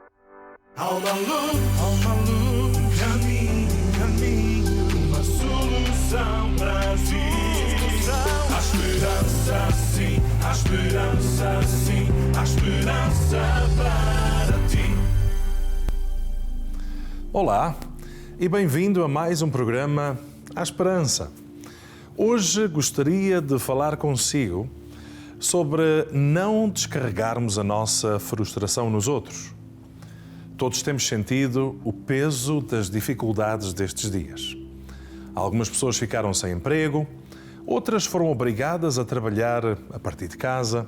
Há uma luz, um caminho, uma solução para ti. Há esperança, sim, há esperança, sim, há esperança para ti. Olá e bem-vindo a mais um programa A Esperança. Hoje gostaria de falar consigo sobre não descarregarmos a nossa frustração nos outros. Todos temos sentido o peso das dificuldades destes dias. Algumas pessoas ficaram sem emprego, outras foram obrigadas a trabalhar a partir de casa,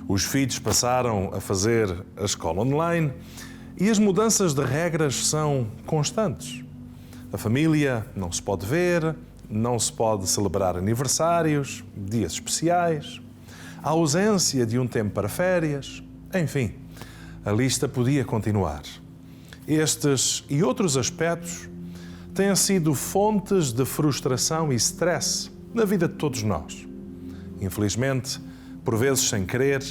os filhos passaram a fazer a escola online e as mudanças de regras são constantes. A família não se pode ver, não se pode celebrar aniversários, dias especiais, a ausência de um tempo para férias, enfim, a lista podia continuar. Estes e outros aspectos têm sido fontes de frustração e stress na vida de todos nós. Infelizmente, por vezes sem querer,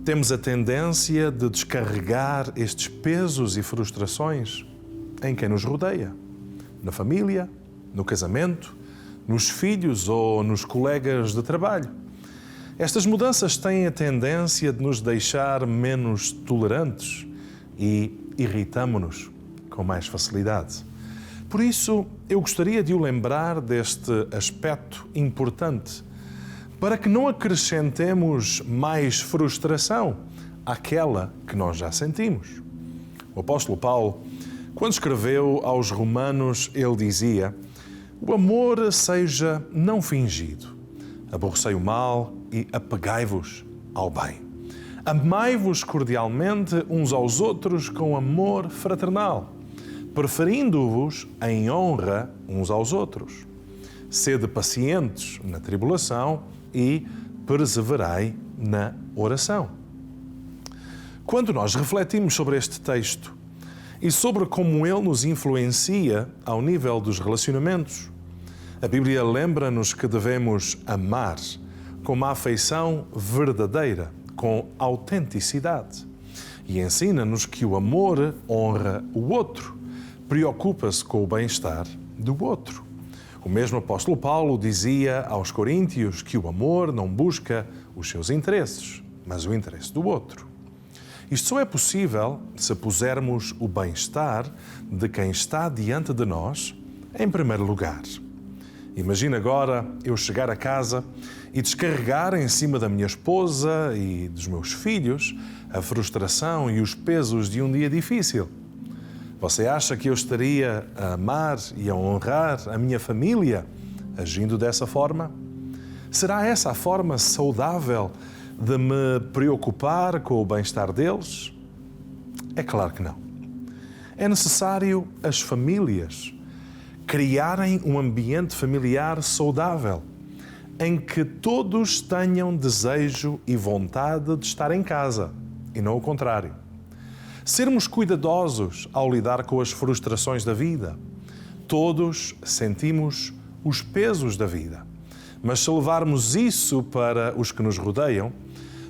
temos a tendência de descarregar estes pesos e frustrações em quem nos rodeia, na família, no casamento, nos filhos ou nos colegas de trabalho. Estas mudanças têm a tendência de nos deixar menos tolerantes e irritamo-nos com mais facilidade. Por isso, eu gostaria de o lembrar deste aspecto importante, para que não acrescentemos mais frustração àquela que nós já sentimos. O apóstolo Paulo, quando escreveu aos Romanos, ele dizia: o amor seja não fingido, aborrecei o mal e apegai-vos ao bem. Amai-vos cordialmente uns aos outros com amor fraternal, preferindo-vos em honra uns aos outros. Sede pacientes na tribulação e perseverai na oração. Quando nós refletimos sobre este texto e sobre como ele nos influencia ao nível dos relacionamentos, a Bíblia lembra-nos que devemos amar com uma afeição verdadeira, com autenticidade. E ensina-nos que o amor honra o outro, preocupa-se com o bem-estar do outro. O mesmo apóstolo Paulo dizia aos Coríntios que o amor não busca os seus interesses, mas o interesse do outro. Isto só é possível se pusermos o bem-estar de quem está diante de nós em primeiro lugar. Imagina agora eu chegar a casa e descarregar em cima da minha esposa e dos meus filhos a frustração e os pesos de um dia difícil. Você acha que eu estaria a amar e a honrar a minha família agindo dessa forma? Será essa a forma saudável de me preocupar com o bem-estar deles? É claro que não. É necessário as famílias criarem um ambiente familiar saudável, em que todos tenham desejo e vontade de estar em casa, e não o contrário. Sermos cuidadosos ao lidar com as frustrações da vida. Todos sentimos os pesos da vida, mas se levarmos isso para os que nos rodeiam,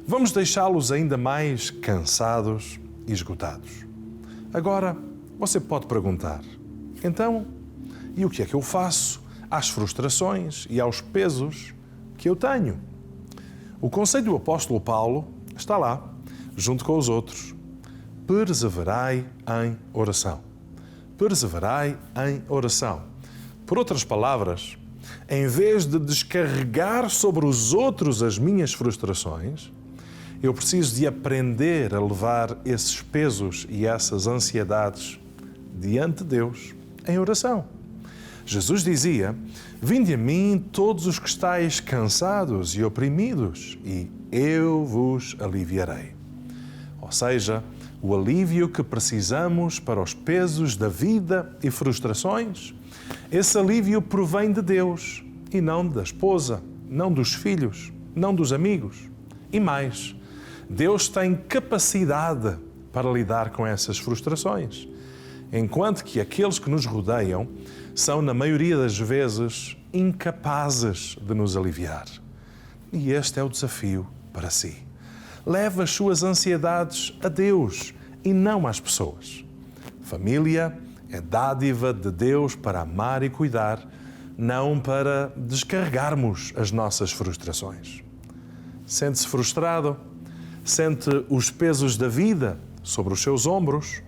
vamos deixá-los ainda mais cansados e esgotados. Agora, você pode perguntar: então, e o que é que eu faço às frustrações e aos pesos que eu tenho? O conselho do apóstolo Paulo está lá, junto com os outros. Perseverai em oração. Perseverai em oração. Por outras palavras, em vez de descarregar sobre os outros as minhas frustrações, eu preciso de aprender a levar esses pesos e essas ansiedades diante de Deus em oração. Jesus dizia: vinde a mim todos os que estáis cansados e oprimidos, e eu vos aliviarei. Ou seja, o alívio que precisamos para os pesos da vida e frustrações, esse alívio provém de Deus e não da esposa, não dos filhos, não dos amigos. E mais, Deus tem capacidade para lidar com essas frustrações, enquanto que aqueles que nos rodeiam são, na maioria das vezes, incapazes de nos aliviar. E este é o desafio para si. Leve as suas ansiedades a Deus, e não às pessoas. Família é dádiva de Deus para amar e cuidar, não para descarregarmos as nossas frustrações. Sente-se frustrado? Sente os pesos da vida sobre os seus ombros?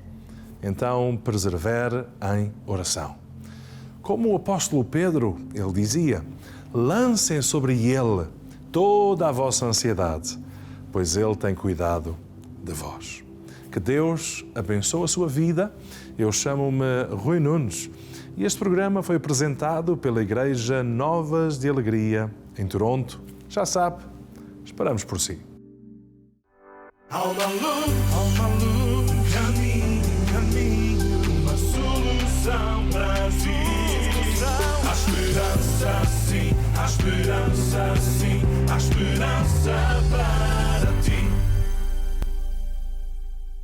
Então persevere em oração. Como o apóstolo Pedro, ele dizia: lancem sobre ele toda a vossa ansiedade, pois ele tem cuidado de vós. Que Deus abençoe a sua vida. Eu chamo-me Rui Nunes e este programa foi apresentado pela Igreja Novas de Alegria, em Toronto. Já sabe, esperamos por si. Alma Luz,